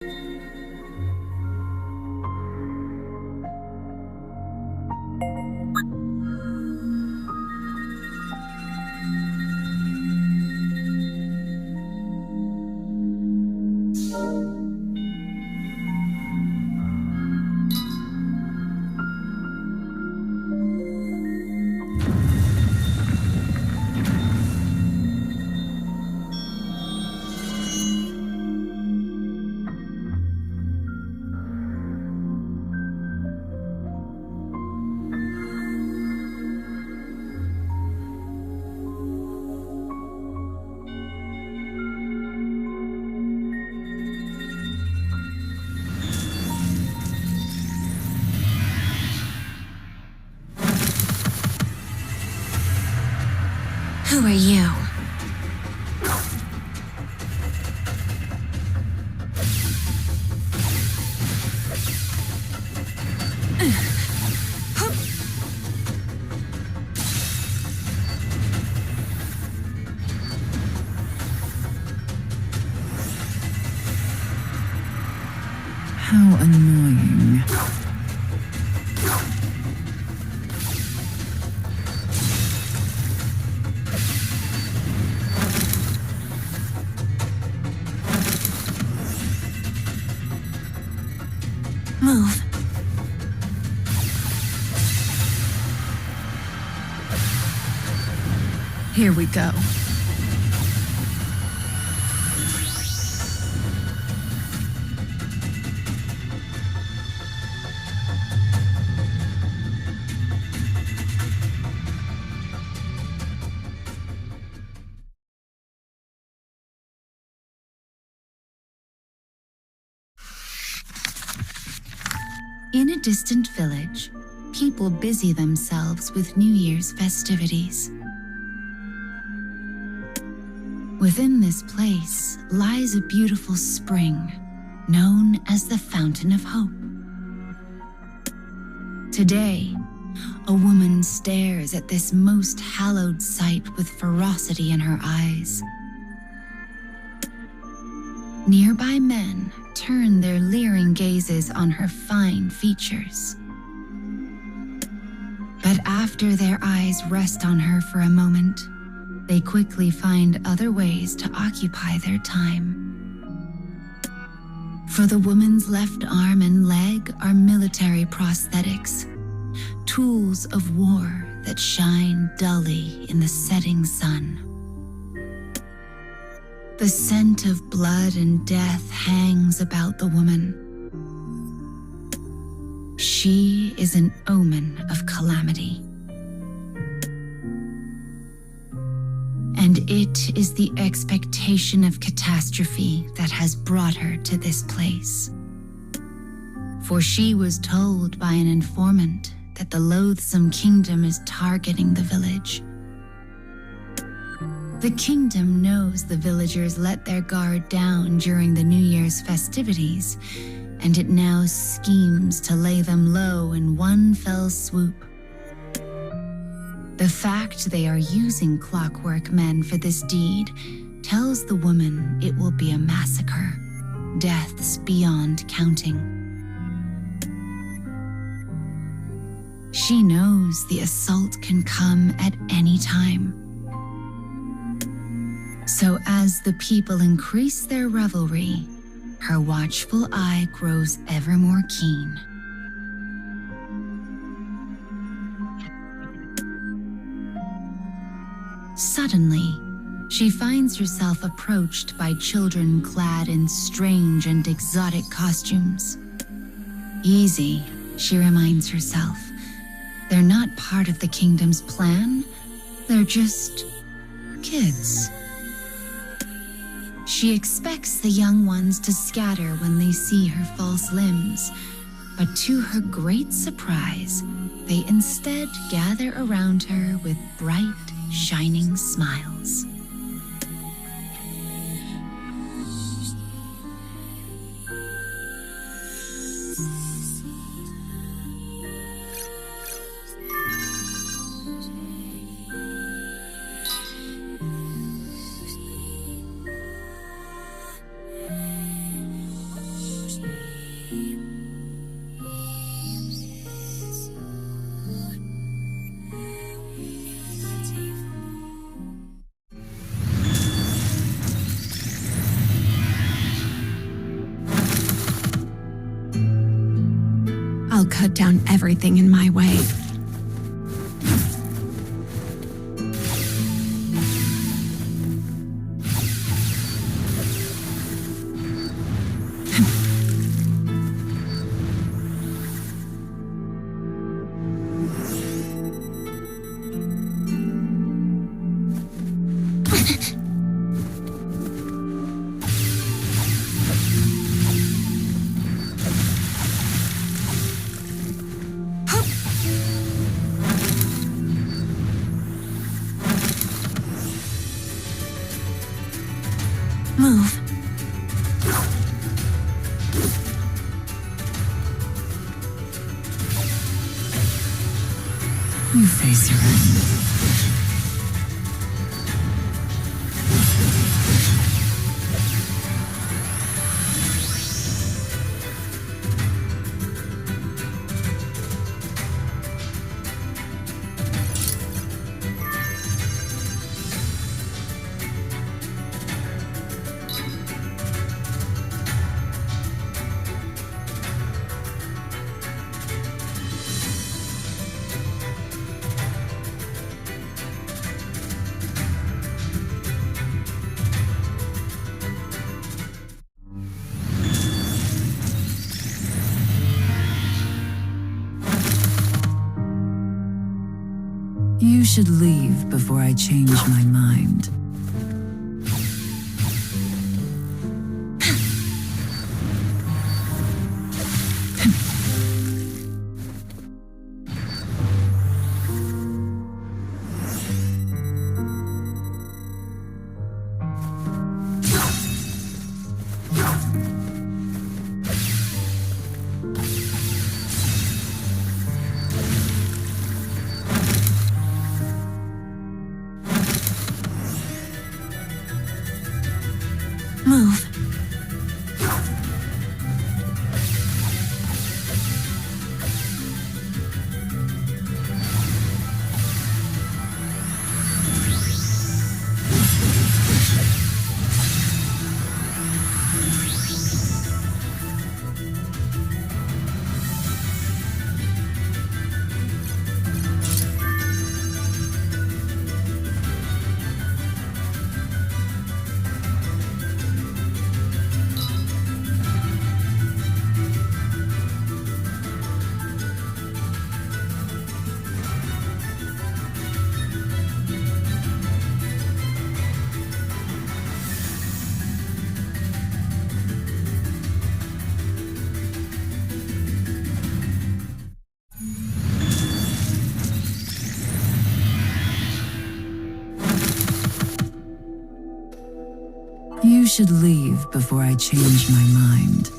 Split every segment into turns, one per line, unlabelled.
Who are you?
How annoying.
Move.
Here we go.
In a distant village, people busy themselves with New Year's festivities. Within this place lies a beautiful spring, known as the Fountain of Hope. Today, a woman stares at this most hallowed sight with ferocity in her eyes. Nearby men turn their leering gazes on her fine features. But after their eyes rest on her for a moment, they quickly find other ways to occupy their time. For the woman's left arm and leg are military prosthetics, tools of war that shine dully in the setting sun. The scent of blood and death hangs about the woman. She is an omen of calamity. And it is the expectation of catastrophe that has brought her to this place. For she was told by an informant that the loathsome kingdom is targeting the village. The kingdom knows the villagers let their guard down during the New Year's festivities, and it now schemes to lay them low in one fell swoop. The fact they are using clockwork men for this deed tells the woman it will be a massacre, deaths beyond counting. She knows the assault can come at any time. So as the people increase their revelry, her watchful eye grows ever more keen. Suddenly, she finds herself approached by children clad in strange and exotic costumes. Easy, she reminds herself. They're not part of the kingdom's plan. They're just kids. She expects the young ones to scatter when they see her false limbs, but to her great surprise, they instead gather around her with bright, shining smiles.
I'll cut down everything in my way. Move.
You face your end. You should leave before I change my mind.
Move.
You should leave before I change my mind.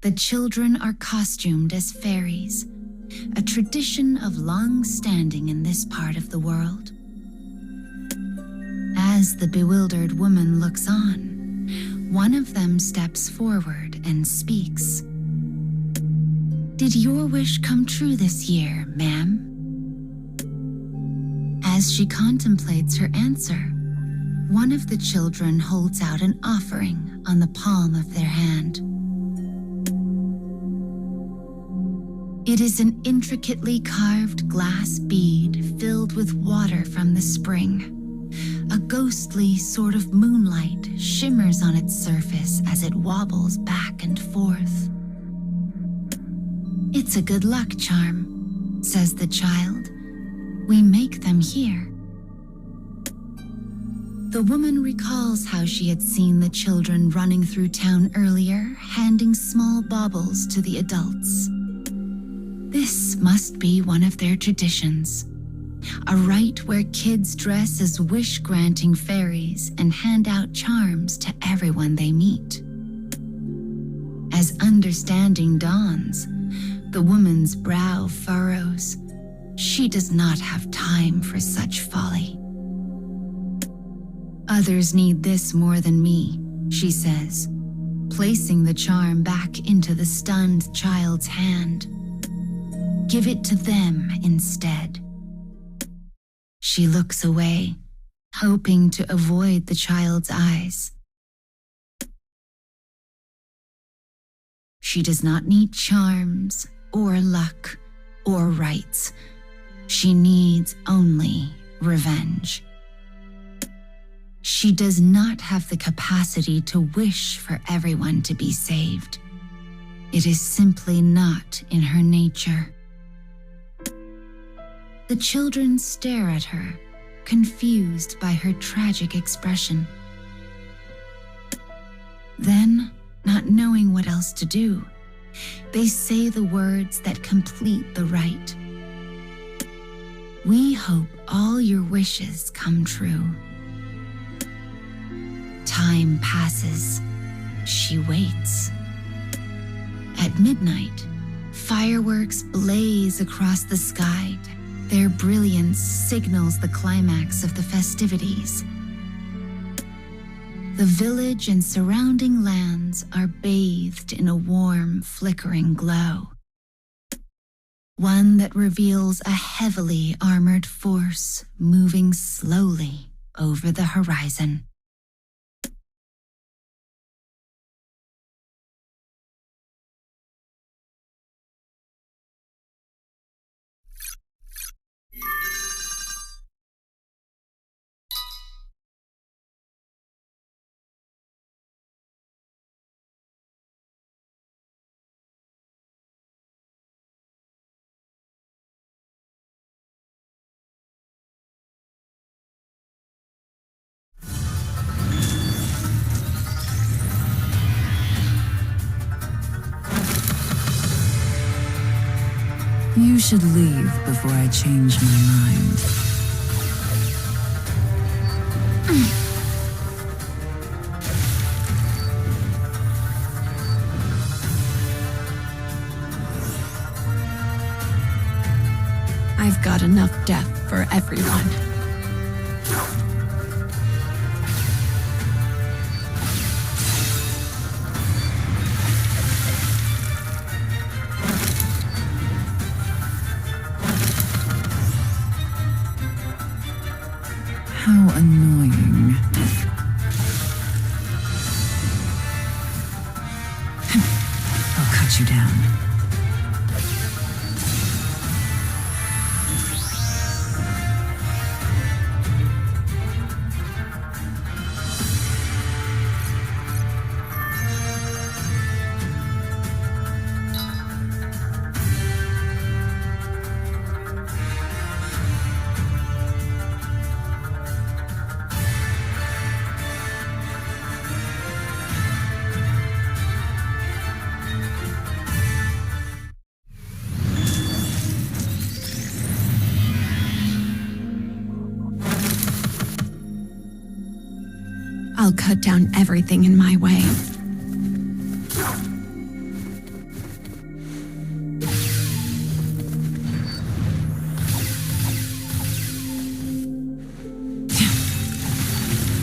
The children are costumed as fairies, a tradition of long standing in this part of the world. As the bewildered woman looks on, one of them steps forward and speaks. Did your wish come true this year, ma'am? As she contemplates her answer, one of the children holds out an offering on the palm of their hand. It is an intricately carved glass bead filled with water from the spring, A ghostly sort of moonlight shimmers on its surface as it wobbles back and forth. "It's a good luck charm," says the child. "We make them here." The woman recalls how she had seen the children running through town earlier, handing small baubles to the adults. This must be one of their traditions, a rite where kids dress as wish-granting fairies and hand out charms to everyone they meet. As understanding dawns, the woman's brow furrows. She does not have time for such folly. "Others need this more than me," she says, placing the charm back into the stunned child's hand. "Give it to them instead." She looks away, hoping to avoid the child's eyes. She does not need charms or luck or rights. She needs only revenge. She does not have the capacity to wish for everyone to be saved. It is simply not in her nature. The children stare at her, confused by her tragic expression. Then, not knowing what else to do, they say the words that complete the rite. "We hope all your wishes come true." Time passes. She waits. At midnight, fireworks blaze across the sky. Their brilliance signals the climax of the festivities. The village and surrounding lands are bathed in a warm, flickering glow. One that reveals a heavily armored force moving slowly over the horizon.
You should leave before I change my mind.
I've got enough death for everyone.
How annoying. I'll cut you down.
I'll cut down everything in my way.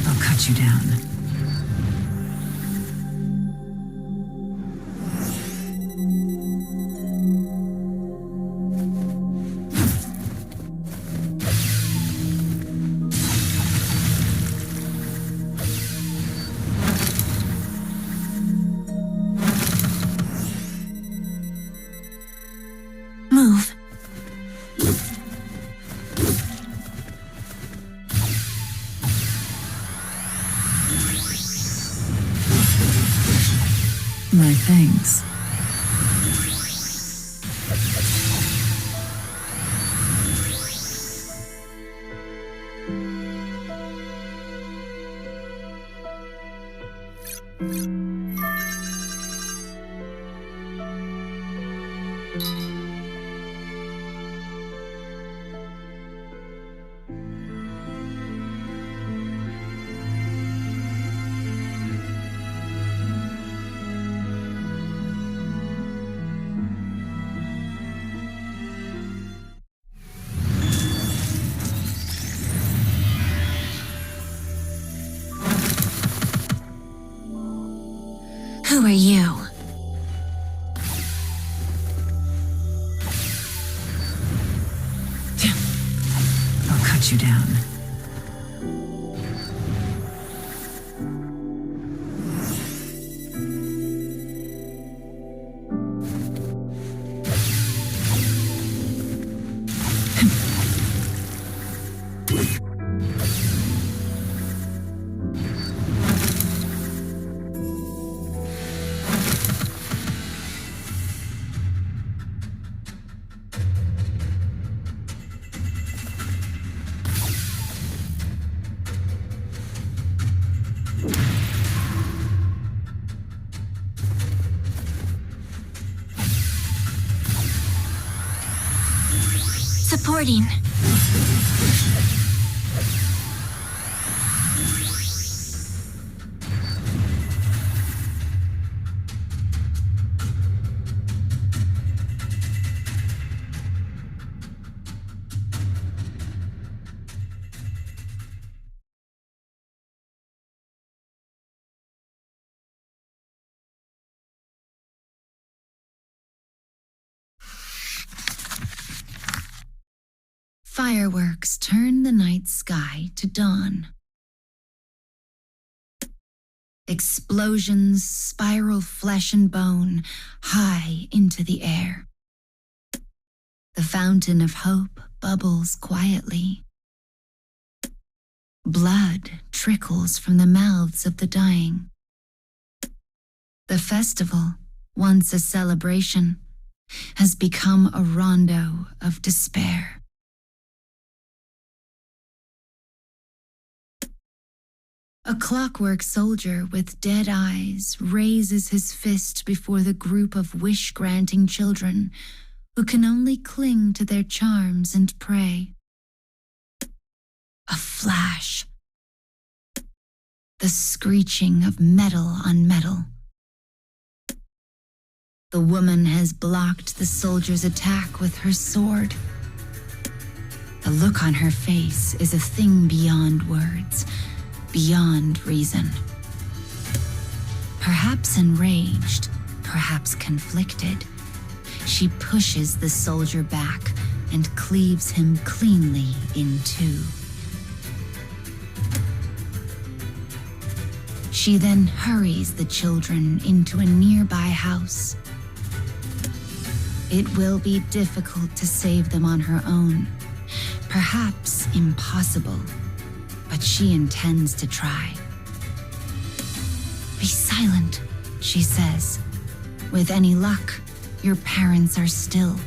I'll cut you down.
Move.
My thanks.
Who are you?
I'll cut you down.
Supporting.
Fireworks turn the night sky to dawn. Explosions spiral flesh and bone high into the air. The fountain of hope bubbles quietly. Blood trickles from the mouths of the dying. The festival, once a celebration, has become a rondo of despair. A clockwork soldier with dead eyes raises his fist before the group of wish-granting children who can only cling to their charms and pray. A flash. The screeching of metal on metal. The woman has blocked the soldier's attack with her sword. The look on her face is a thing beyond words, beyond reason. Perhaps enraged, perhaps conflicted, she pushes the soldier back and cleaves him cleanly in two. She then hurries the children into a nearby house. It will be difficult to save them on her own, perhaps impossible, but she intends to try. "Be silent," she says. "With any luck, your parents are still."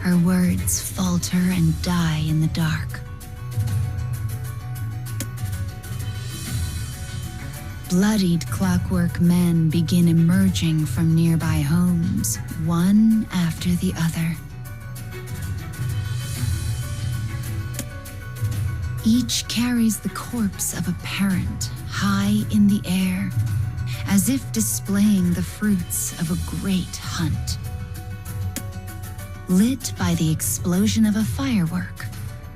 Her words falter and die in the dark. Bloodied clockwork men begin emerging from nearby homes, one after the other. Each carries the corpse of a parent high in the air, as if displaying the fruits of a great hunt. Lit by the explosion of a firework,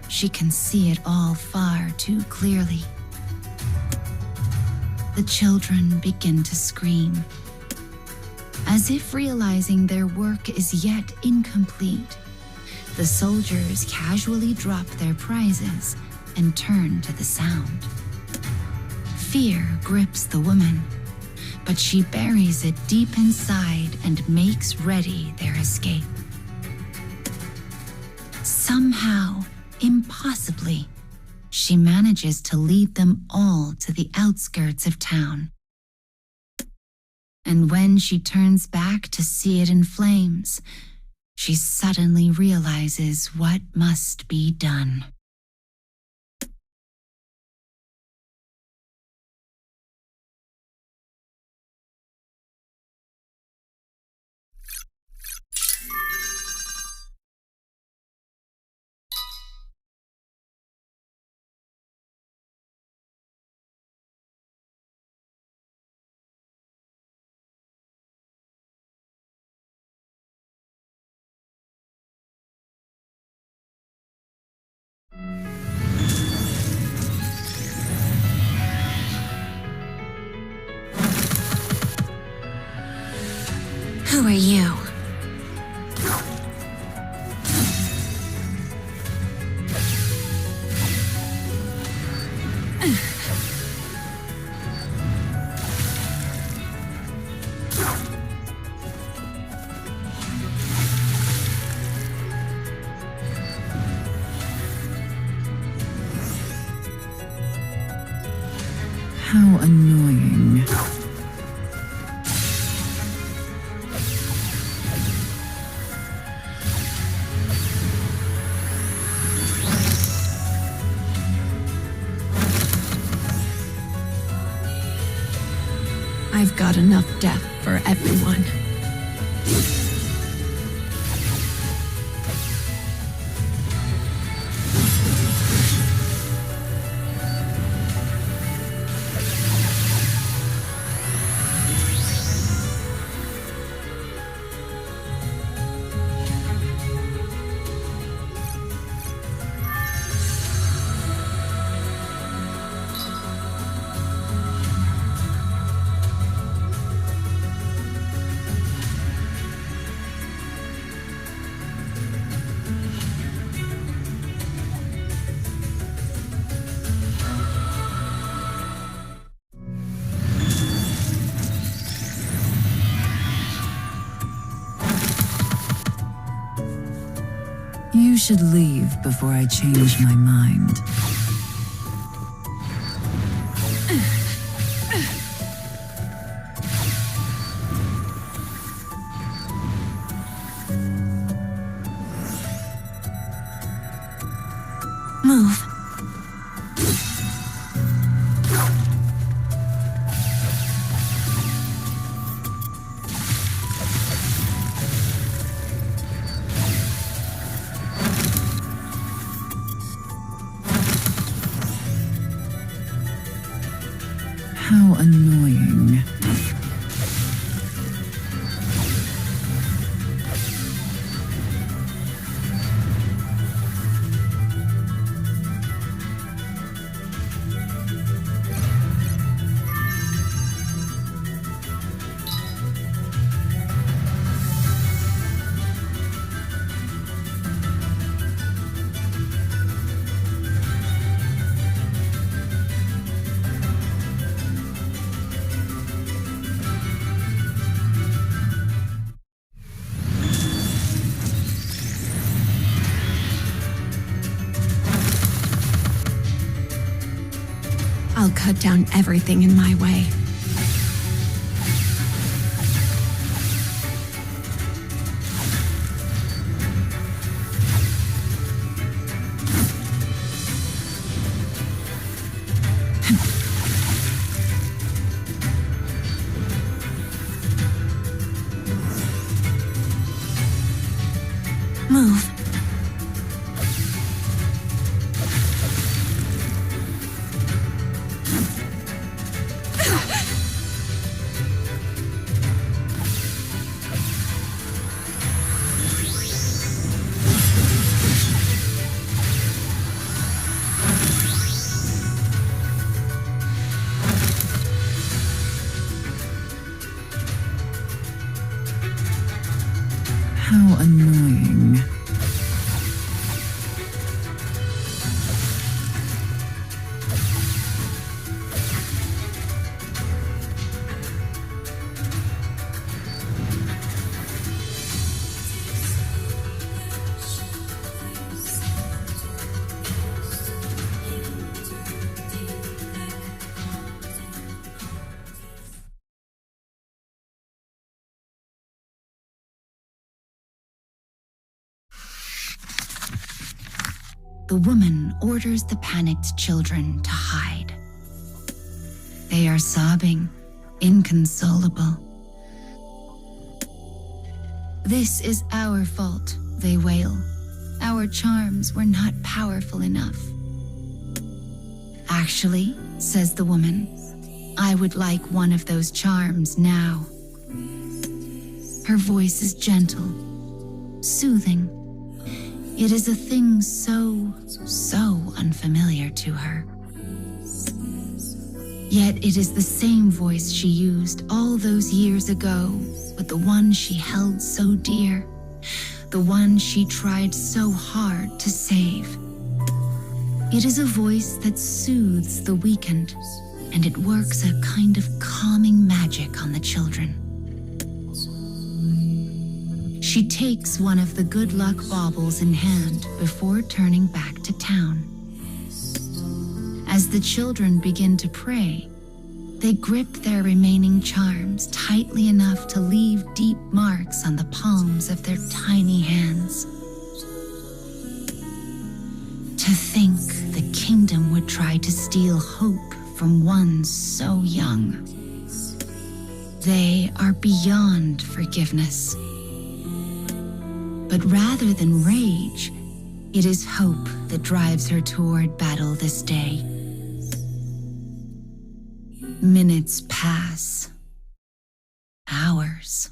she can see it all far too clearly. The children begin to scream, as if realizing their work is yet incomplete. The soldiers casually drop their prizes and turn to the sound. Fear grips the woman, but she buries it deep inside and makes ready their escape. Somehow, impossibly, she manages to lead them all to the outskirts of town. And when she turns back to see it in flames, she suddenly realizes what must be done.
Who are you?
How annoying.
I've got enough death for everyone.
You should leave before I change my mind.
Move.
How annoying.
I'll cut down everything in my way. Move.
the woman orders the panicked children to hide. They are sobbing, inconsolable. "This is our fault," they wail. "Our charms were not powerful enough." "Actually," says the woman, "I would like one of those charms now." Her voice is gentle, soothing. It is a thing so unfamiliar to her. Yet it is the same voice she used all those years ago with the one she held so dear, the one she tried so hard to save. It is a voice that soothes the weakened, and it works a kind of calming magic on the children. She takes one of the good luck baubles in hand before turning back to town. As the children begin to pray, they grip their remaining charms tightly enough to leave deep marks on the palms of their tiny hands. To think the kingdom would try to steal hope from one so young. They are beyond forgiveness. But rather than rage, it is hope that drives her toward battle this day. Minutes pass. Hours.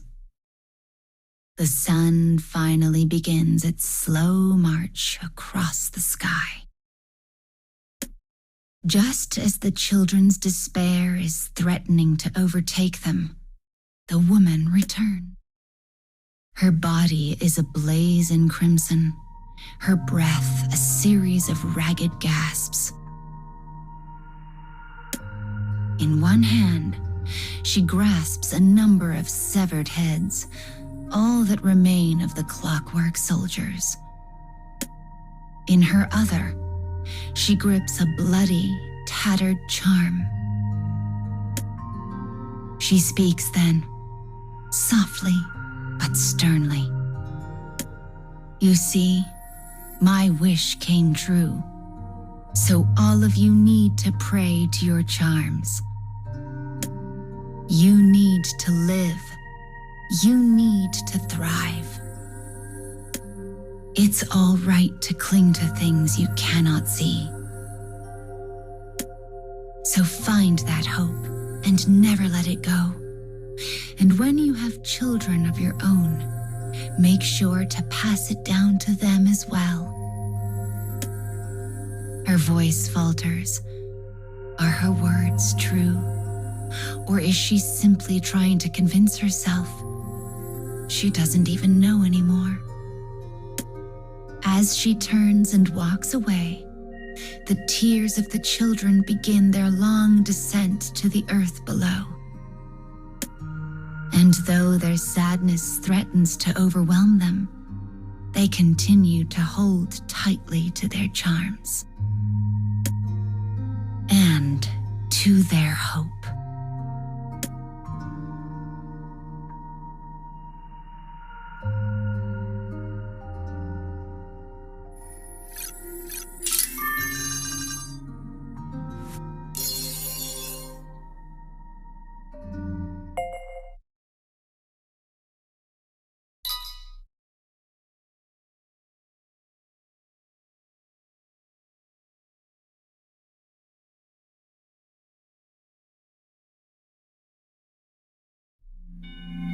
The sun finally begins its slow march across the sky. Just as the children's despair is threatening to overtake them, the woman returns. Her body is ablaze in crimson, her breath a series of ragged gasps. In one hand, she grasps a number of severed heads, all that remain of the clockwork soldiers. In her other, she grips a bloody, tattered charm. She speaks then, softly but sternly. "You see, my wish came true, so all of you need to pray to your charms. You need to live. You need to thrive. It's all right to cling to things you cannot see. So find that hope and never let it go. And when you have children of your own, make sure to pass it down to them as well." Her voice falters. Are her words true? Or is she simply trying to convince herself? She doesn't even know anymore. As she turns and walks away, the tears of the children begin their long descent to the earth below. And though their sadness threatens to overwhelm them, they continue to hold tightly to their charms and to their hope.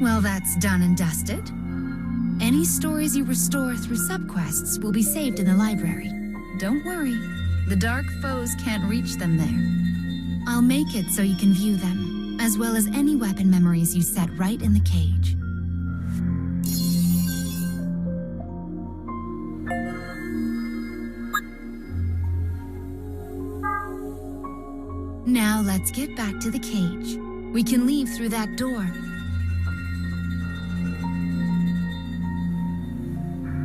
Well, that's done and dusted. Any stories you restore through subquests will be saved in the library. Don't worry, the dark foes can't reach them there. I'll make it so you can view them, as well as any weapon memories you set right in the cage. Now let's get back to the cage. We can leave through that door.